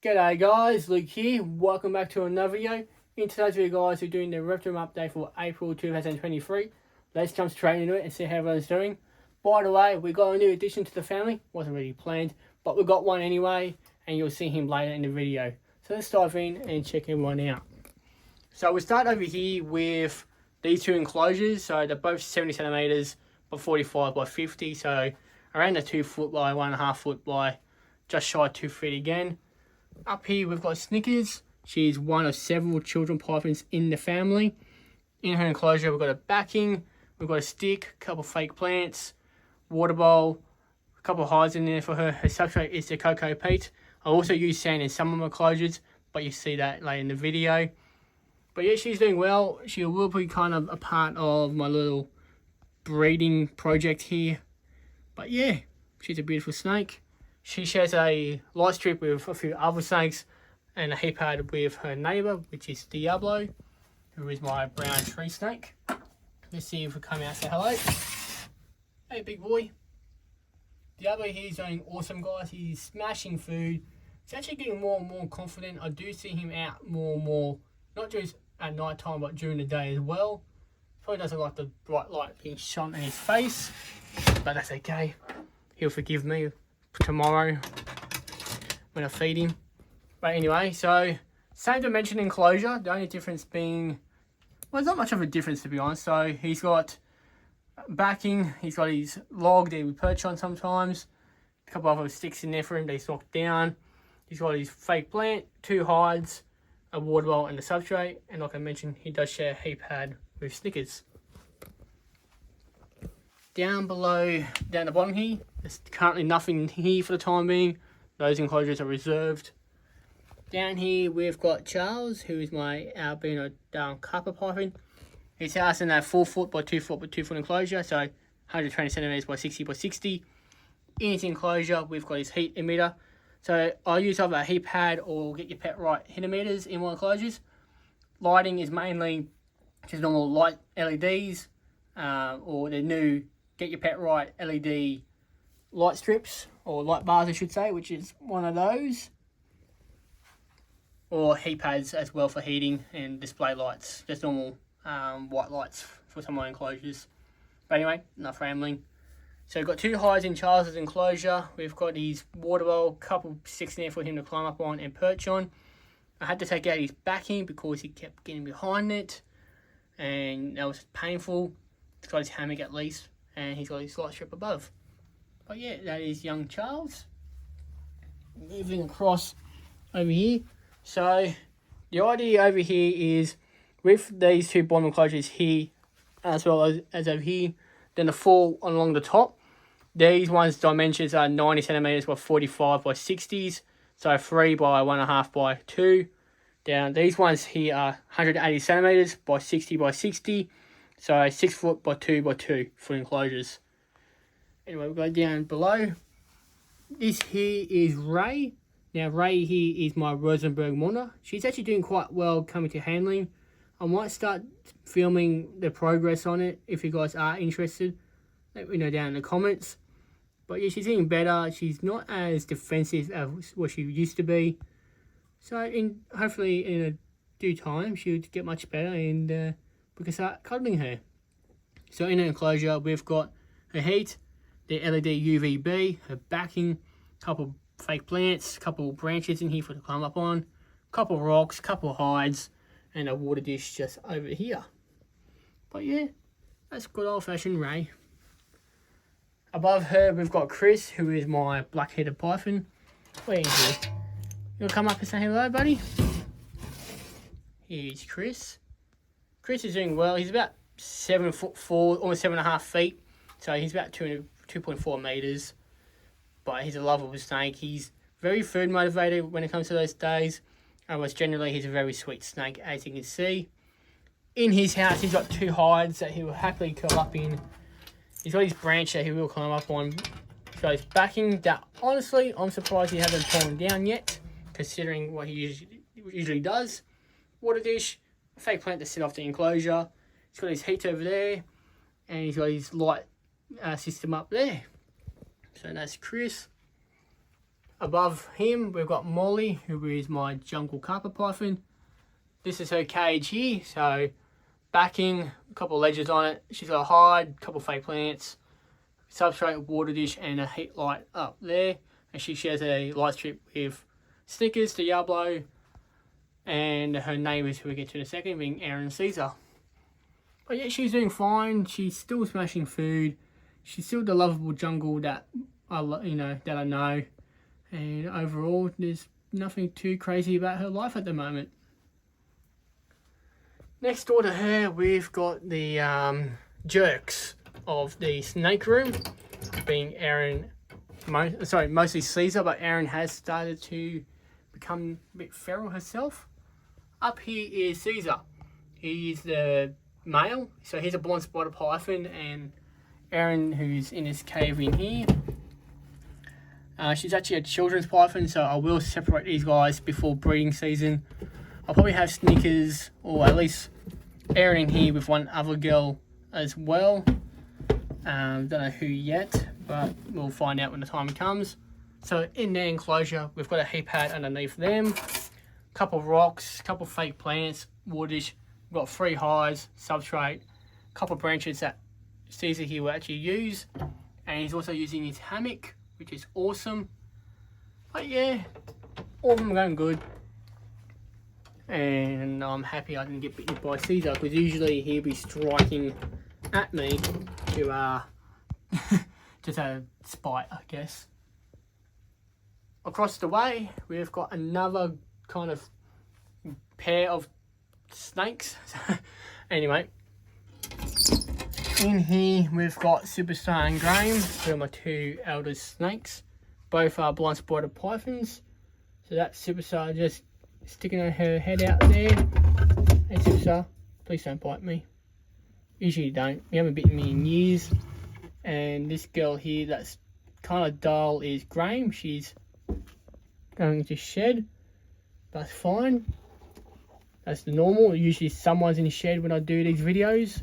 G'day guys, Luke here. Welcome back to another video. In today's video guys, we're doing the Reptile update for April 2023. Let's jump straight into it and see how everyone's doing. By the way, we got a new addition to the family. Wasn't really planned, but we got one anyway, and you'll see him later in the video. So let's dive in and check everyone out. So we'll start over here with these two enclosures. So they're both 70 centimeters by 45 by 50. So around the 2 foot by 1.5 foot by just shy of 2 feet again. Up here we've got Snickers. She's one of several children pythons in the family. In her enclosure we've got a backing, we've got a stick, a couple of fake plants, water bowl, a couple of hides in there for her. Her substrate is the cocoa peat. I also use sand in some of my enclosures, but you see that later in the video. But yeah, she's doing well. She will be kind of a part of my little breeding project here. But yeah, she's a beautiful snake. She shares a light strip with a few other snakes and a heap pad with her neighbour, which is Diablo, who is my brown tree snake. Let's see if we come out and say hello. Hey, big boy. Diablo here is doing awesome, guys. He's smashing food. He's actually getting more and more confident. I do see him out more and more, not just at night time, but during the day as well. Probably doesn't like the bright light being shone in his face, but that's okay. He'll forgive me tomorrow when I feed him. But anyway, so same dimension enclosure. The only difference being, well, there's not much of a difference to be honest. So he's got backing, he's got his log that we perch on sometimes, a couple of other sticks in there for him that he's knocked down. He's got his fake plant, 2 hides, a water bowl and a substrate, and like I mentioned, he does share a heap pad with Snickers. Down below, down the bottom here, there's currently nothing here for the time being. Those enclosures are reserved. Down here we've got Charles, who is my albino down copper python. His house in that 4 foot by 2 foot by 2 foot enclosure, so 120 centimeters by 60 by 60. In his enclosure we've got his heat emitter. So I use either a heat pad or Get Your Pet Right heat emitters in my enclosures. Lighting is mainly just normal light LEDs, or the new Get Your Pet Right LED light strips, or light bars I should say, which is one of those. Or heat pads as well for heating and display lights, just normal white lights for some of my enclosures. But anyway, enough rambling. So we've got 2 hides in Charles's enclosure. We've got his water bowl, couple sticks in there for him to climb up on and perch on. I had to take out his backing because he kept getting behind it, and that was painful. He's got his hammock at least, and he's got his light strip above. But yeah, that is young Charles. Moving across over here. So the idea over here is with these 2 bottom enclosures here, as well as over here, then the 4 along the top. These ones dimensions are 90 centimeters by 45 by 60s, so 3 by 1.5 by 2. Down these ones here are 180 centimeters by 60 by 60, so 6 foot by 2 by 2 foot enclosures. Anyway, we'll go down below. This here is Ray. Now Ray here is my Rosenberg monitor. She's actually doing quite well coming to handling. I might start filming the progress on it if you guys are interested. Let me know down in the comments. But yeah, she's getting better. She's not as defensive as what she used to be. So hopefully in a due time she'll get much better and we can start cuddling her. So in her enclosure we've got her heat, the LED UVB, her backing, couple fake plants, couple branches in here for her to climb up on, couple rocks, couple hides, and a water dish just over here. But yeah, that's good old-fashioned Ray. Above her we've got Chris, who is my black-headed python. Where are you here? You wanna come up and say hello, buddy? Here's Chris. Chris is doing well. He's about 7'4", almost 7.5 feet. So he's about 2.4 meters. But he's a lovable snake. He's very food motivated when it comes to those days. Otherwise, generally, he's a very sweet snake, as you can see. In his house, he's got 2 hides that he will happily curl up in. He's got his branch that he will climb up on. He's got his backing that, honestly, I'm surprised he hasn't torn down yet, considering what he usually does. Water dish, a fake plant to sit off the enclosure. He's got his heat over there, and he's got his light system up there. So that's Chris. Above him, we've got Molly, who is my jungle carpet python. This is her cage here, so backing, a couple of ledges on it. She's got a hide, a couple of fake plants, substrate, water dish, and a heat light up there. And she shares a light strip with Snickers, Diablo, and her neighbours, who we get to in a second, being Aaron and Caesar. But yeah, she's doing fine. She's still smashing food. She's still the lovable jungle that I know. And overall, there's nothing too crazy about her life at the moment. Next door to her, we've got the jerks of the snake room, being Aaron. Mostly Caesar, but Aaron has started to become a bit feral herself. Up here is Caesar. He's the male, so he's a blonde spider python, and Aaron, who's in this cave in here, she's actually a children's python, so I will separate these guys before breeding season. I'll probably have Snickers, or at least Aaron in here with one other girl as well. Don't know who yet, but we'll find out when the time comes. So in their enclosure, we've got a heat pad underneath them, couple of rocks, couple of fake plants, water dish. We've got 3 hides, substrate, couple of branches that Caesar here will actually use, and he's also using his hammock, which is awesome. But yeah, all of them are going good, and I'm happy I didn't get bitten by Caesar, because usually he'll be striking at me to just a spite, I guess. Across the way, we've got another kind of pair of snakes. Anyway, in here we've got Superstar and Graham, who are my 2 eldest snakes. Both are blind spider pythons. So that's Superstar just sticking her head out there. Hey Superstar, please don't bite me. Usually you don't. You haven't bitten me in years. And this girl here that's kind of dull is Graham. She's going to shed. That's fine. That's the normal. Usually someone's in the shed when I do these videos.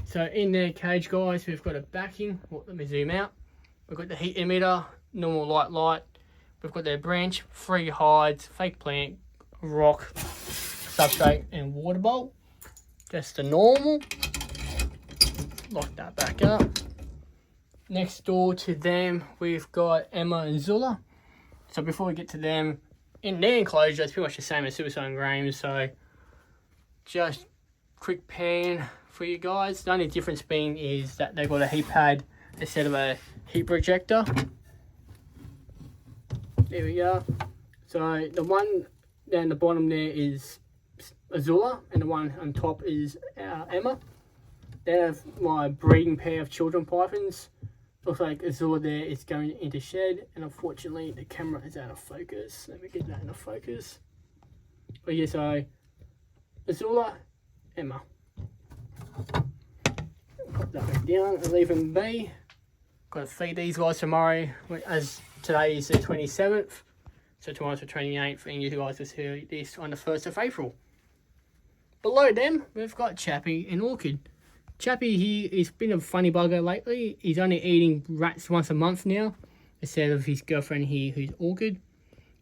So in their cage, guys, we've got a backing. Well, let me zoom out. We've got the heat emitter, normal light. We've got their branch, 3 hides, fake plant, rock, substrate, and water bowl. Just the normal. Lock that back up. Next door to them, we've got Emma and Zula. So before we get to them, in their enclosure, it's pretty much the same as Superstar and Graham. So just quick pan for you guys. The only difference being is that they've got a heat pad instead of a heat projector. There we go. So the one down the bottom there is Azula, and the one on top is Emma. They're my breeding pair of children pythons. Looks like Azula there is going into shed, and unfortunately the camera is out of focus. Let me get that into focus. But yeah, so Azula, Emma. Pop that back down and leave them be. Got to feed these guys tomorrow, as today is the 27th. So tomorrow's the 28th, and you guys will hear this on the 1st of April. Below them, we've got Chappie and Orchid. Chappie here has been a funny bugger lately. He's only eating rats once a month now, instead of his girlfriend here, who's Orchid.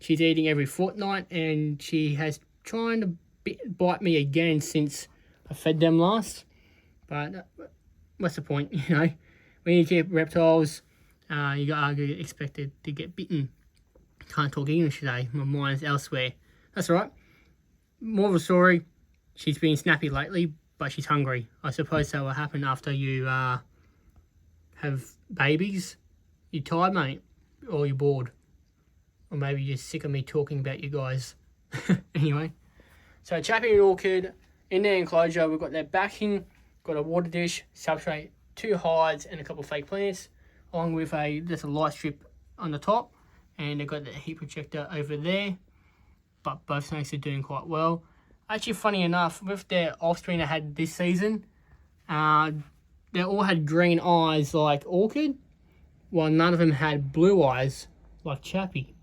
She's eating every fortnight, and she has trying to bite me again since I fed them last. But what's the point, you know? When you keep reptiles, you are expected to get bitten. Can't talk English today. My mind's elsewhere. That's all right. More of a story. She's been snappy lately, but she's hungry. I suppose that will happen after you have babies. You're tired, mate, or you're bored. Or maybe you're sick of me talking about you guys. Anyway, so Chappie and Orchid, in their enclosure, we've got their backing, got a water dish, substrate, 2 hides, and a couple of fake plants, along with just a light strip on the top, and they've got the heat projector over there. But both snakes are doing quite well. Actually, funny enough, with their offspring I had this season, they all had green eyes like Orchid, while none of them had blue eyes like Chappie.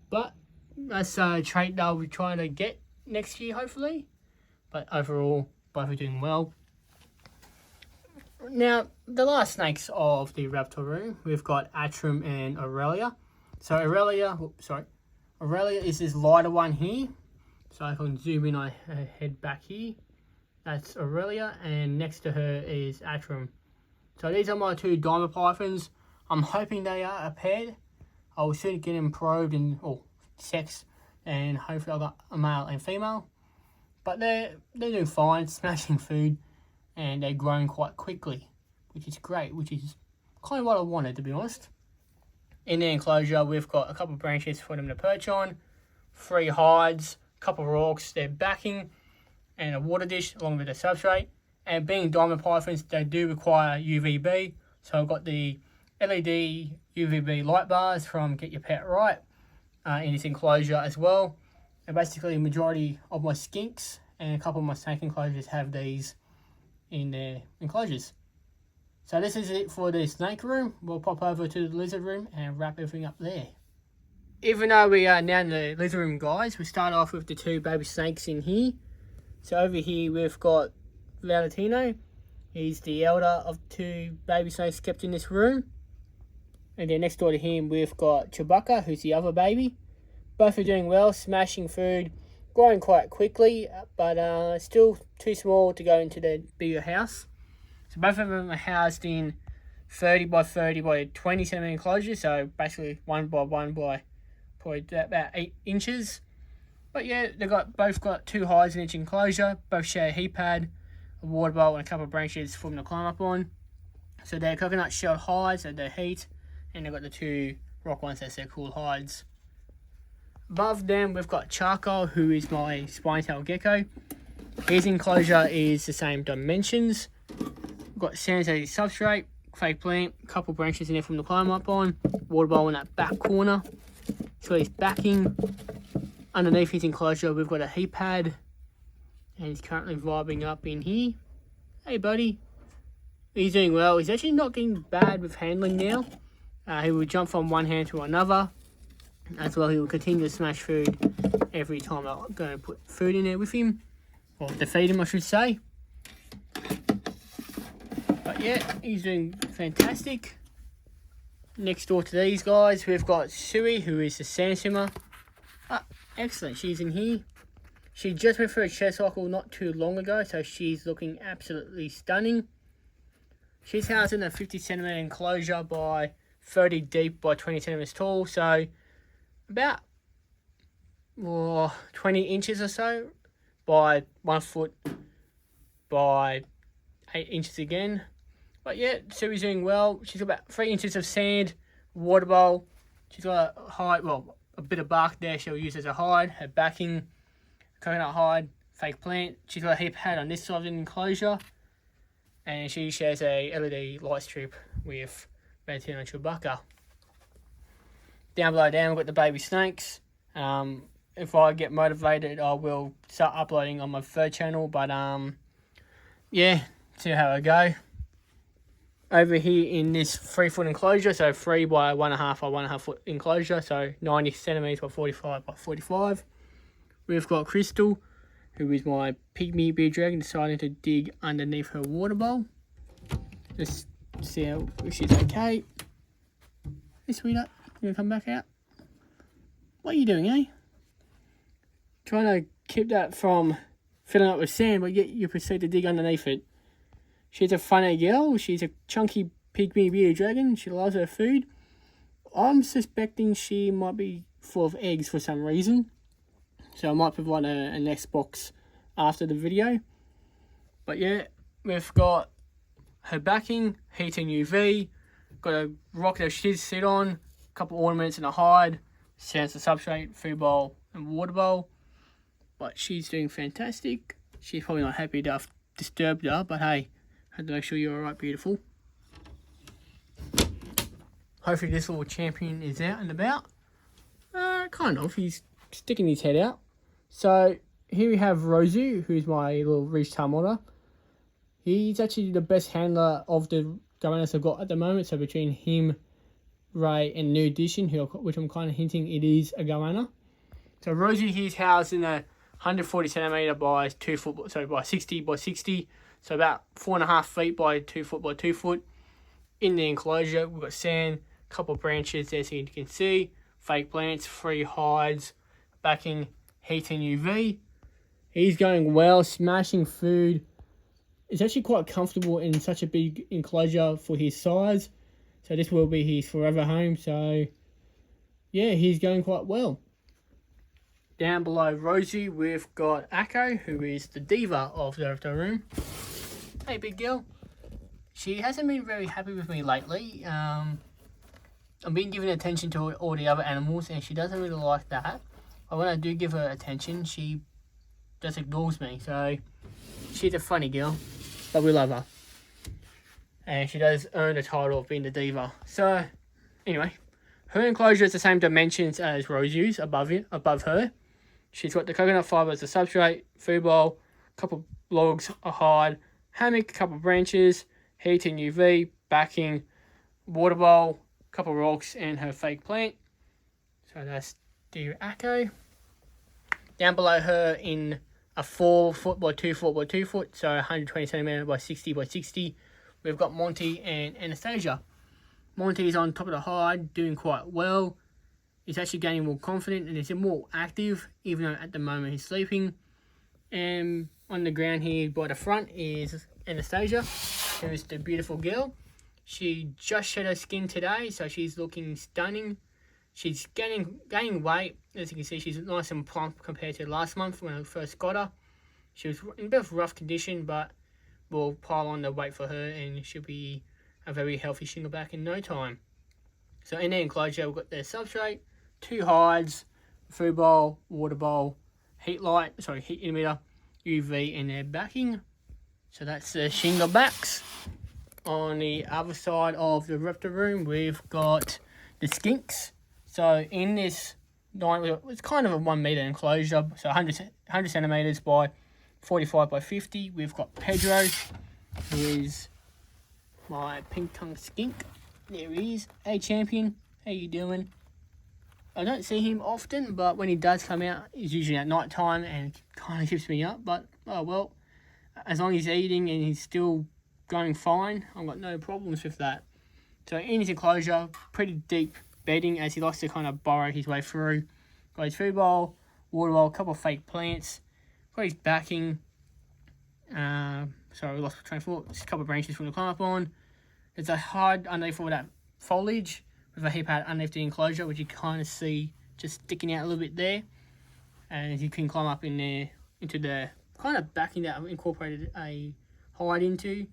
But that's a trait they'll be trying to get next year, hopefully. But overall, both are doing well. Now, the last snakes of the Reptile room, we've got Atrum and Aurelia. So Aurelia is this lighter one here. So I can zoom in on her head back here. That's Aurelia, and next to her is Atrum. So these are my two diamond pythons. I'm hoping they are a pair. I will soon get them probed and sex, and hopefully I've got a male and female. But they're doing fine, smashing food, and they're growing quite quickly, which is great, which is kind of what I wanted, to be honest. In the enclosure, we've got a couple of branches for them to perch on, 3 hides, a couple of rocks, their backing, and a water dish along with the substrate. And being diamond pythons, they do require UVB, so I've got the LED UVB light bars from Get Your Pet Right in this enclosure as well. And basically, the majority of my skinks and a couple of my snake enclosures have these in their enclosures. So this is it for the snake room. We'll pop over to the lizard room and wrap everything up there. Even though we are now in the lizard room, guys, we start off with the 2 baby snakes in here. So over here we've got Valentino. He's the elder of 2 baby snakes kept in this room. And then next door to him we've got Chewbacca, who's the other baby. Both are doing well, smashing food, growing quite quickly, but still too small to go into the bigger house. So both of them are housed in 30 by 30 by 20 centimeter enclosures, so basically 1 by 1 by probably about 8 inches. But yeah, both got 2 hides in each enclosure, both share a heat pad, a water bowl, and a couple of branches for them to climb up on. So they're coconut shelled hides, so they're heat, and they've got the 2 rock ones as their cool hides. Above them, we've got Charcoal, who is my spine-tail gecko. His enclosure is the same dimensions. We've got sanitary substrate, fake plant, a couple branches in there from the climb up on, water bowl in that back corner. So he's backing. Underneath his enclosure, we've got a heat pad, and he's currently vibing up in here. Hey, buddy. He's doing well. He's actually not getting bad with handling now. He will jump from one hand to another. As well, he will continue to smash food every time I go and put food in there with him. Or to feed him, I should say. But yeah, he's doing fantastic. Next door to these guys, we've got Sui, who is the sand swimmer. Excellent, she's in here. She just went through a chest cycle not too long ago, so she's looking absolutely stunning. She's housed in a 50 centimeter enclosure by 30 deep by 20 centimeters tall, so about 20 inches or so by 1 foot by 8 inches again. But yeah, Sui's doing well. She's got about 3 inches of sand, water bowl. She's got a hide, a bit of bark there she'll use as a hide. Her backing, coconut hide, fake plant. She's got a heat pad on this side of the enclosure. And she shares a LED light strip with Valentino and Chewbacca. Down below we've got the baby snakes. If I get motivated, I will start uploading on my 3rd channel. But yeah, see how I go. Over here in this 3-foot enclosure, so 3 by 1.5 by 1.5 foot enclosure, so 90 centimeters by 45 by 45. We've got Crystal, who is my pygmy bearded dragon, deciding to dig underneath her water bowl. Just see if she's okay. Hey, sweetheart, you gonna come back out? What are you doing, eh? Trying to keep that from filling up with sand, but yet you proceed to dig underneath it. She's a funny girl. She's a chunky pygmy bearded dragon. She loves her food. I'm suspecting she might be full of eggs for some reason. So I might provide a next box after the video. But yeah, we've got her backing, heat and UV. Got a rock that she'd sit on. A couple ornaments and a hide. Sensor substrate, food bowl and water bowl. But she's doing fantastic. She's probably not happy to have disturbed her. But hey, had to make sure you're alright, beautiful. Hopefully this little champion is out and about. Kind of. He's sticking his head out. So here we have Rosu, who's my little Reptile modder. He's actually the best handler of the goannas I've got at the moment. So between him, Ray, and New Edition, which I'm kind of hinting it is a goanna. So Rosu, he's housed in a 140 centimeter by 2 foot, so by 60 by 60. So about 4.5 feet by 2 foot by 2 foot. In the enclosure, we've got sand, a couple of branches there so you can see, fake plants, 3 hides, backing, heat and UV. He's going well, smashing food. It's actually quite comfortable in such a big enclosure for his size. So this will be his forever home. So yeah, he's going quite well. Down below Rosie, we've got Akko, who is the diva of the Reptile room. Hey, big girl. She hasn't been very happy with me lately. I've been giving attention to all the other animals, and she doesn't really like that. But when I do give her attention, she just ignores me. So she's a funny girl, but we love her. And she does earn the title of being the diva. So anyway, her enclosure is the same dimensions as Rosie's above her. She's got the coconut fibre as a substrate, food bowl, a couple logs, a hide, hammock, a couple branches, heat and UV, backing, water bowl, a couple rocks, and her fake plant. So that's dear Akko. Down below her in a 4 foot by 2 foot by 2 foot, so 120 centimetre by 60 by 60, we've got Monty and Anastasia. Monty is on top of the hide, doing quite well. He's actually gaining more confident and he's more active, even though at the moment he's sleeping. And on the ground here by the front is Anastasia, who is the beautiful girl. She just shed her skin today, so she's looking stunning. She's gaining weight. As you can see, she's nice and plump compared to last month when I first got her. She was in a bit of rough condition, but we'll pile on the weight for her and she'll be a very healthy shingleback in no time. So in the enclosure, we've got the substrate, 2 hides, food bowl, water bowl, heat emitter, UV, and their backing. So that's the shinglebacks. On the other side of the Reptile room, we've got the skinks. So in this, it's kind of a 1 metre enclosure, so 100 centimetres by 45 by 50. We've got Pedro, who is my pink tongue skink. There he is. Hey, champion. How you doing? I don't see him often, but when he does come out, he's usually at night time and kind of keeps me up. But, oh well, as long as he's eating and he's still going fine, I've got no problems with that. So in his enclosure, pretty deep bedding as he likes to kind of burrow his way through. Got his food bowl, water bowl, a couple of fake plants. Got his backing. Sorry, we lost train of thought. Just a couple of branches from the climb up on. There's a hide underneath all that foliage with a heap out underneath the enclosure, which you kind of see just sticking out a little bit there. And you can climb up in there into the kind of backing that I've incorporated a hide into,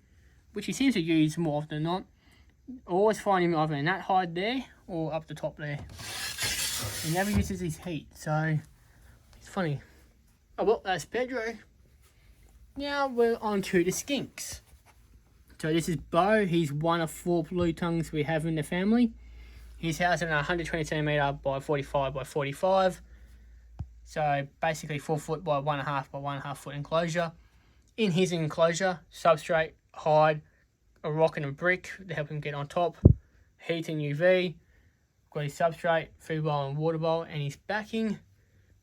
which he seems to use more often than not. I always find him either in that hide there or up the top there. He never uses his heat, so it's funny. Oh well, that's Pedro. Now we're on to the skinks. So this is Bo. He's one of 4 blue tongues we have in the family. He's housed in a 120 centimetre by 45 by 45. So basically 4 foot by 1.5 by 1.5 foot enclosure. In his enclosure, substrate, hide, a rock and a brick to help him get on top, heat and UV, got his substrate, food bowl and water bowl, and his backing.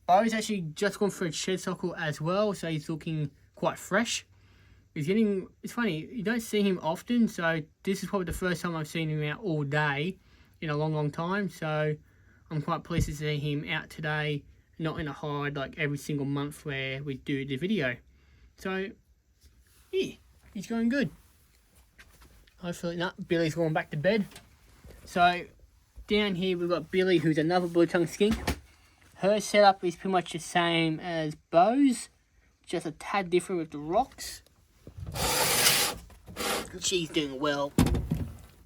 Bo's actually just gone for a shed cycle as well, so he's looking quite fresh. It's funny, you don't see him often, so this is probably the first time I've seen him out all day in a long time, so I'm quite pleased to see him out today, not in a hide like every single month where we do the video. So, yeah, he's going good. Hopefully not. Billy's going back to bed. So, down here we've got Billy, who's another blue tongue skink. Her setup is pretty much the same as Bo's, just a tad different with the rocks. She's doing well.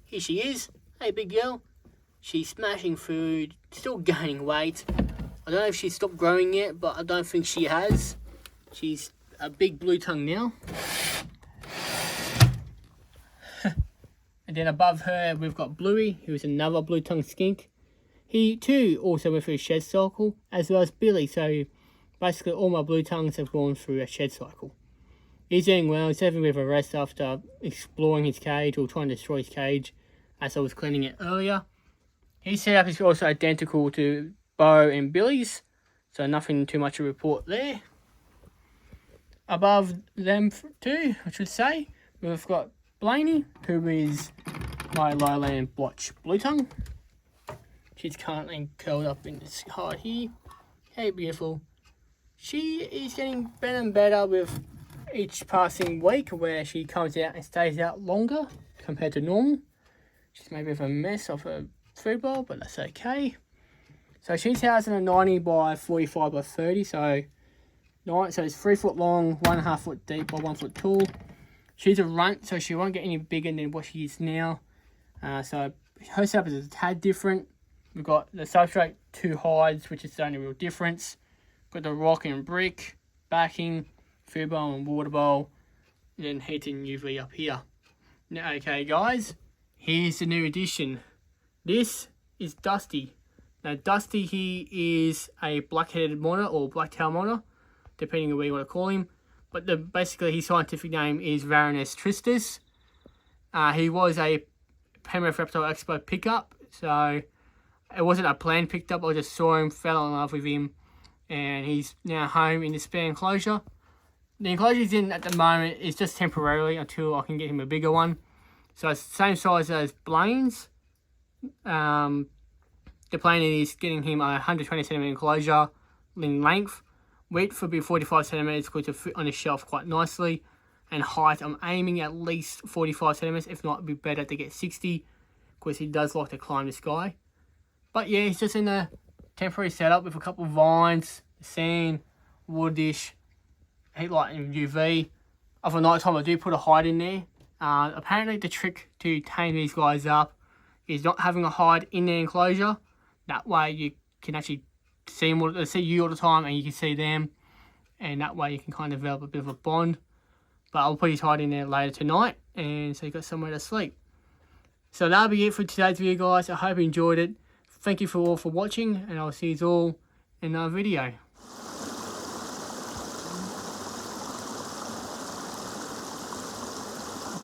Here she is. Hey, big girl. She's smashing food, still gaining weight. I don't know if she's stopped growing yet, but I don't think she has. She's a big blue tongue now. And then above her, we've got Bluey, who's another blue tongue skink. He too also went through a shed cycle, as well as Billy. So basically all my blue tongues have gone through a shed cycle. He's doing well. He's having a bit of a rest after exploring his cage or trying to destroy his cage as I was cleaning it earlier. His setup is also identical to Bo and Billy's, so nothing too much to report there. above them two, I should say, we've got Blaney, who is my lowland blotch blue tongue. She's currently curled up in this hide here. Hey, beautiful. She is getting better and better with each passing week, where she comes out and stays out longer compared to normal. She's maybe a mess off her food bowl, but that's okay. So she's housed in a 90 by 45 by 30, so it's 3 foot long, 1.5 foot deep by 1 foot tall. She's a runt, so she won't get any bigger than what she is now. So her setup is a tad different. We've got the substrate 2 hides, which is the only real difference. Got the rock and brick, backing, food bowl and water bowl, and then heat and UV up here. Now, okay guys, here's the new addition. This is Dusty. Now Dusty, he is a black-headed monitor or black-tail monitor, depending on what you want to call him. But basically his scientific name is Varanus tristis. He was a Penrith Reptile Expo pickup, so it wasn't a planned pickup. I just saw him, fell in love with him, and he's now home in the spare enclosure. The enclosure he's in at the moment is just temporarily until I can get him a bigger one. So it's the same size as Blaine's. The plan is getting him a 120 centimeter enclosure in length. Width will be 45 centimeters, which will fit on the shelf quite nicely. And height, I'm aiming at least 45 centimeters. If not, it'd be better to get 60, because he does like to climb the sky. But yeah, he's just in a temporary setup with a couple of vines, sand, wood dish, heat light and UV. Over night time, I do put a hide in there. Apparently the trick to tame these guys up is not having a hide in the enclosure. That way you can actually see them, see you all the time, and you can see them, and that way you can kind of develop a bit of a bond. But I'll put his hide in there later tonight, and so you got somewhere to sleep. So that'll be it for today's video, guys. I hope you enjoyed it. Thank you all for watching, and I'll see you all in another video.